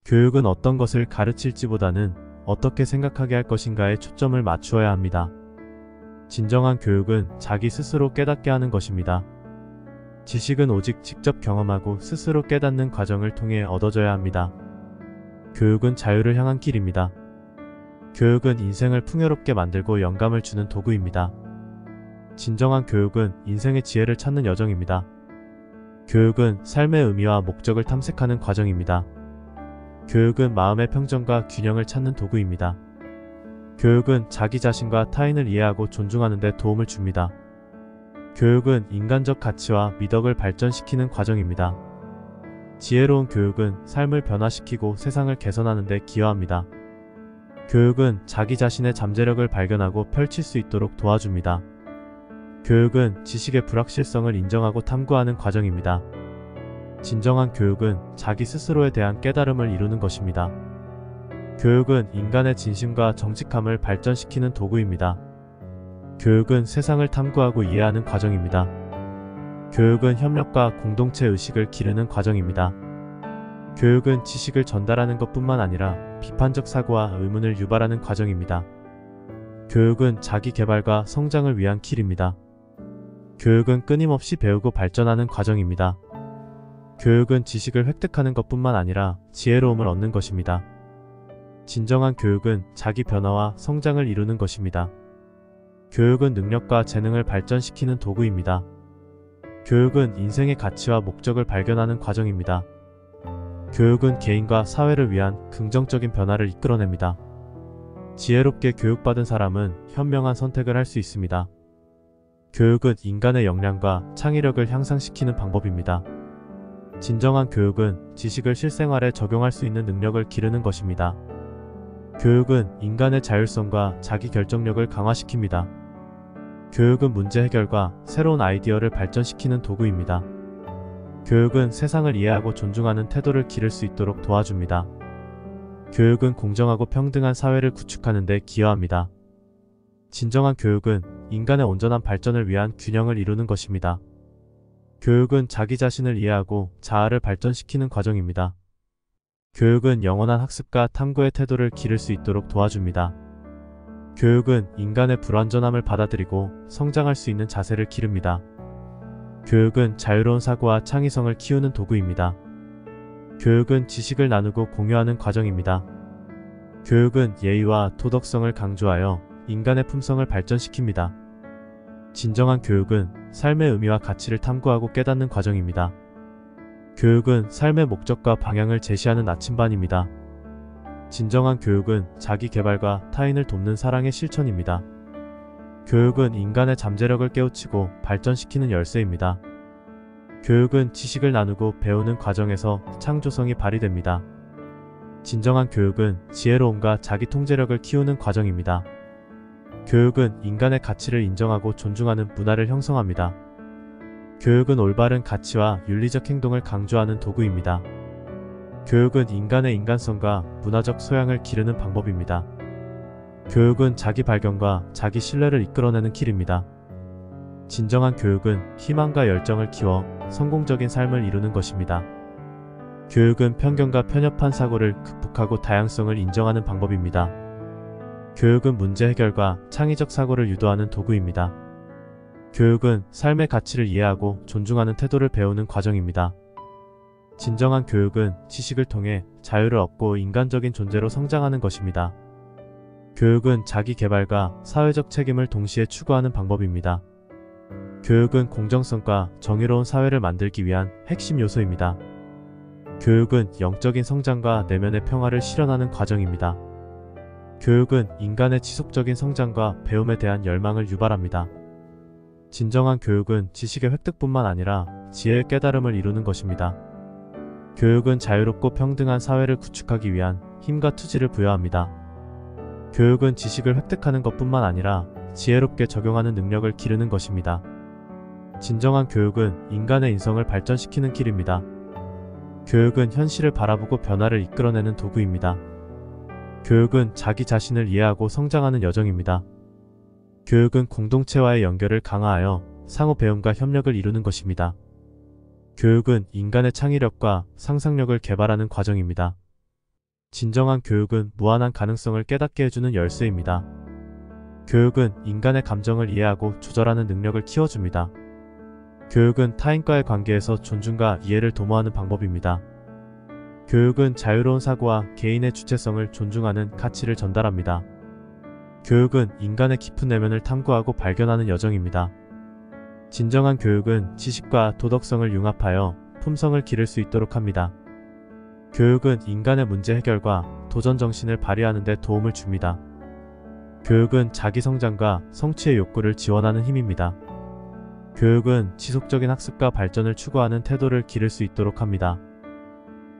교육은 어떤 것을 가르칠지보다는 어떻게 생각하게 할 것인가에 초점을 맞추어야 합니다. 진정한 교육은 자기 스스로 깨닫게 하는 것입니다. 지식은 오직 직접 경험하고 스스로 깨닫는 과정을 통해 얻어져야 합니다. 교육은 자유를 향한 길입니다. 교육은 인생을 풍요롭게 만들고 영감을 주는 도구입니다. 진정한 교육은 인생의 지혜를 찾는 여정입니다. 교육은 삶의 의미와 목적을 탐색하는 과정입니다. 교육은 마음의 평정과 균형을 찾는 도구입니다. 교육은 자기 자신과 타인을 이해하고 존중하는 데 도움을 줍니다. 교육은 인간적 가치와 미덕을 발전시키는 과정입니다. 지혜로운 교육은 삶을 변화시키고 세상을 개선하는 데 기여합니다. 교육은 자기 자신의 잠재력을 발견하고 펼칠 수 있도록 도와줍니다. 교육은 지식의 불확실성을 인정하고 탐구하는 과정입니다. 진정한 교육은 자기 스스로에 대한 깨달음을 이루는 것입니다. 교육은 인간의 진심과 정직함을 발전시키는 도구입니다. 교육은 세상을 탐구하고 이해하는 과정입니다. 교육은 협력과 공동체 의식을 기르는 과정입니다. 교육은 지식을 전달하는 것뿐만 아니라 비판적 사고와 의문을 유발하는 과정입니다. 교육은 자기 개발과 성장을 위한 길입니다. 교육은 끊임없이 배우고 발전하는 과정입니다. 교육은 지식을 획득하는 것뿐만 아니라 지혜로움을 얻는 것입니다. 진정한 교육은 자기 변화와 성장을 이루는 것입니다. 교육은 능력과 재능을 발전시키는 도구입니다. 교육은 인생의 가치와 목적을 발견하는 과정입니다. 교육은 개인과 사회를 위한 긍정적인 변화를 이끌어냅니다. 지혜롭게 교육받은 사람은 현명한 선택을 할 수 있습니다. 교육은 인간의 역량과 창의력을 향상시키는 방법입니다. 진정한 교육은 지식을 실생활에 적용할 수 있는 능력을 기르는 것입니다. 교육은 인간의 자율성과 자기 결정력을 강화시킵니다. 교육은 문제 해결과 새로운 아이디어를 발전시키는 도구입니다. 교육은 세상을 이해하고 존중하는 태도를 기를 수 있도록 도와줍니다. 교육은 공정하고 평등한 사회를 구축하는 데 기여합니다. 진정한 교육은 인간의 온전한 발전을 위한 균형을 이루는 것입니다. 교육은 자기 자신을 이해하고 자아를 발전시키는 과정입니다. 교육은 영원한 학습과 탐구의 태도를 기를 수 있도록 도와줍니다. 교육은 인간의 불완전함을 받아들이고 성장할 수 있는 자세를 기릅니다. 교육은 자유로운 사고와 창의성을 키우는 도구입니다. 교육은 지식을 나누고 공유하는 과정입니다. 교육은 예의와 도덕성을 강조하여 인간의 품성을 발전시킵니다. 진정한 교육은 삶의 의미와 가치를 탐구하고 깨닫는 과정입니다. 교육은 삶의 목적과 방향을 제시하는 나침반입니다. 진정한 교육은 자기 개발과 타인을 돕는 사랑의 실천입니다. 교육은 인간의 잠재력을 깨우치고 발전시키는 열쇠입니다. 교육은 지식을 나누고 배우는 과정에서 창조성이 발휘됩니다. 진정한 교육은 지혜로움과 자기 통제력을 키우는 과정입니다. 교육은 인간의 가치를 인정하고 존중하는 문화를 형성합니다. 교육은 올바른 가치와 윤리적 행동을 강조하는 도구입니다. 교육은 인간의 인간성과 문화적 소양을 기르는 방법입니다. 교육은 자기 발견과 자기 신뢰를 이끌어내는 길입니다. 진정한 교육은 희망과 열정을 키워 성공적인 삶을 이루는 것입니다. 교육은 편견과 편협한 사고를 극복하고 다양성을 인정하는 방법입니다. 교육은 문제 해결과 창의적 사고를 유도하는 도구입니다. 교육은 삶의 가치를 이해하고 존중하는 태도를 배우는 과정입니다. 진정한 교육은 지식을 통해 자유를 얻고 인간적인 존재로 성장하는 것입니다. 교육은 자기 개발과 사회적 책임을 동시에 추구하는 방법입니다. 교육은 공정성과 정의로운 사회를 만들기 위한 핵심 요소입니다. 교육은 영적인 성장과 내면의 평화를 실현하는 과정입니다. 교육은 인간의 지속적인 성장과 배움에 대한 열망을 유발합니다. 진정한 교육은 지식의 획득뿐만 아니라 지혜의 깨달음을 이루는 것입니다. 교육은 자유롭고 평등한 사회를 구축하기 위한 힘과 투지를 부여합니다. 교육은 지식을 획득하는 것뿐만 아니라 지혜롭게 적용하는 능력을 기르는 것입니다. 진정한 교육은 인간의 인성을 발전시키는 길입니다. 교육은 현실을 바라보고 변화를 이끌어내는 도구입니다. 교육은 자기 자신을 이해하고 성장하는 여정입니다. 교육은 공동체와의 연결을 강화하여 상호 배움과 협력을 이루는 것입니다. 교육은 인간의 창의력과 상상력을 개발하는 과정입니다. 진정한 교육은 무한한 가능성을 깨닫게 해주는 열쇠입니다. 교육은 인간의 감정을 이해하고 조절하는 능력을 키워줍니다. 교육은 타인과의 관계에서 존중과 이해를 도모하는 방법입니다. 교육은 자유로운 사고와 개인의 주체성을 존중하는 가치를 전달합니다. 교육은 인간의 깊은 내면을 탐구하고 발견하는 여정입니다. 진정한 교육은 지식과 도덕성을 융합하여 품성을 기를 수 있도록 합니다. 교육은 인간의 문제 해결과 도전 정신을 발휘하는 데 도움을 줍니다. 교육은 자기 성장과 성취의 욕구를 지원하는 힘입니다. 교육은 지속적인 학습과 발전을 추구하는 태도를 기를 수 있도록 합니다.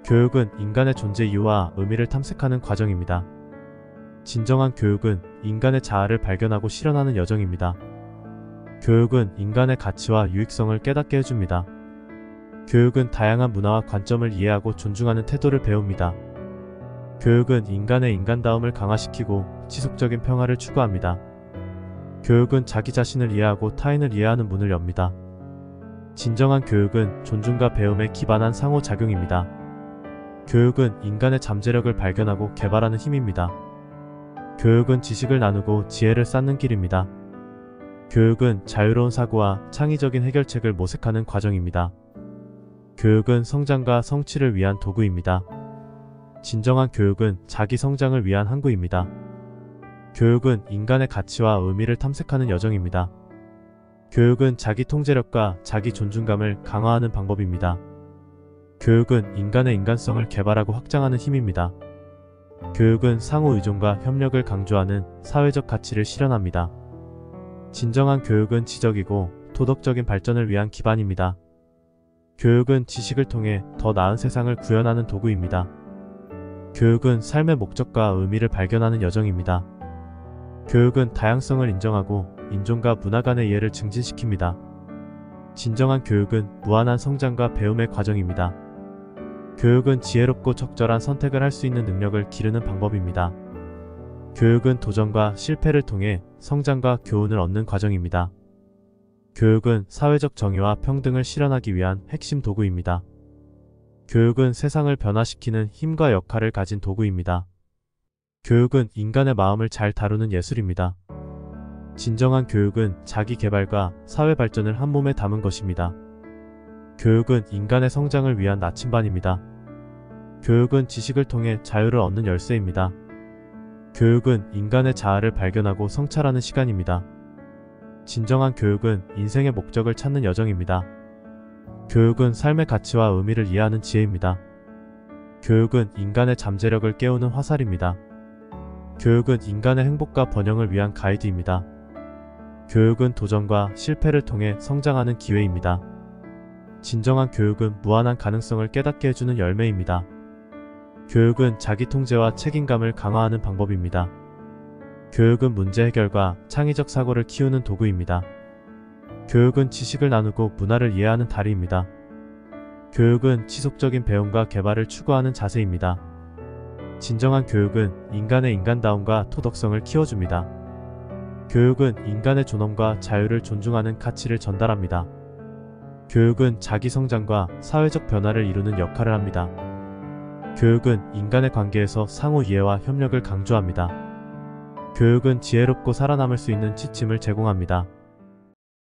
교육은 인간의 존재 이유와 의미를 탐색하는 과정입니다. 진정한 교육은 인간의 자아를 발견하고 실현하는 여정입니다. 교육은 인간의 가치와 유익성을 깨닫게 해줍니다. 교육은 다양한 문화와 관점을 이해하고 존중하는 태도를 배웁니다. 교육은 인간의 인간다움을 강화시키고 지속적인 평화를 추구합니다. 교육은 자기 자신을 이해하고 타인을 이해하는 문을 엽니다. 진정한 교육은 존중과 배움에 기반한 상호작용입니다. 교육은 인간의 잠재력을 발견하고 개발하는 힘입니다. 교육은 지식을 나누고 지혜를 쌓는 길입니다. 교육은 자유로운 사고와 창의적인 해결책을 모색하는 과정입니다. 교육은 성장과 성취를 위한 도구입니다. 진정한 교육은 자기 성장을 위한 항구입니다. 교육은 인간의 가치와 의미를 탐색하는 여정입니다. 교육은 자기 통제력과 자기 존중감을 강화하는 방법입니다. 교육은 인간의 인간성을 개발하고 확장하는 힘입니다. 교육은 상호 의존과 협력을 강조하는 사회적 가치를 실현합니다. 진정한 교육은 지적이고 도덕적인 발전을 위한 기반입니다. 교육은 지식을 통해 더 나은 세상을 구현하는 도구입니다. 교육은 삶의 목적과 의미를 발견하는 여정입니다. 교육은 다양성을 인정하고 인종과 문화 간의 이해를 증진시킵니다. 진정한 교육은 무한한 성장과 배움의 과정입니다. 교육은 지혜롭고 적절한 선택을 할 수 있는 능력을 기르는 방법입니다. 교육은 도전과 실패를 통해 성장과 교훈을 얻는 과정입니다. 교육은 사회적 정의와 평등을 실현하기 위한 핵심 도구입니다. 교육은 세상을 변화시키는 힘과 역할을 가진 도구입니다. 교육은 인간의 마음을 잘 다루는 예술입니다. 진정한 교육은 자기 개발과 사회 발전을 한 몸에 담은 것입니다. 교육은 인간의 성장을 위한 나침반입니다. 교육은 지식을 통해 자유를 얻는 열쇠입니다. 교육은 인간의 자아를 발견하고 성찰하는 시간입니다. 진정한 교육은 인생의 목적을 찾는 여정입니다. 교육은 삶의 가치와 의미를 이해하는 지혜입니다. 교육은 인간의 잠재력을 깨우는 화살입니다. 교육은 인간의 행복과 번영을 위한 가이드입니다. 교육은 도전과 실패를 통해 성장하는 기회입니다. 진정한 교육은 무한한 가능성을 깨닫게 해주는 열매입니다. 교육은 자기 통제와 책임감을 강화하는 방법입니다. 교육은 문제 해결과 창의적 사고를 키우는 도구입니다. 교육은 지식을 나누고 문화를 이해하는 다리입니다. 교육은 지속적인 배움과 개발을 추구하는 자세입니다. 진정한 교육은 인간의 인간다움과 도덕성을 키워줍니다. 교육은 인간의 존엄과 자유를 존중하는 가치를 전달합니다. 교육은 자기 성장과 사회적 변화를 이루는 역할을 합니다. 교육은 인간의 관계에서 상호 이해와 협력을 강조합니다. 교육은 지혜롭고 살아남을 수 있는 지침을 제공합니다.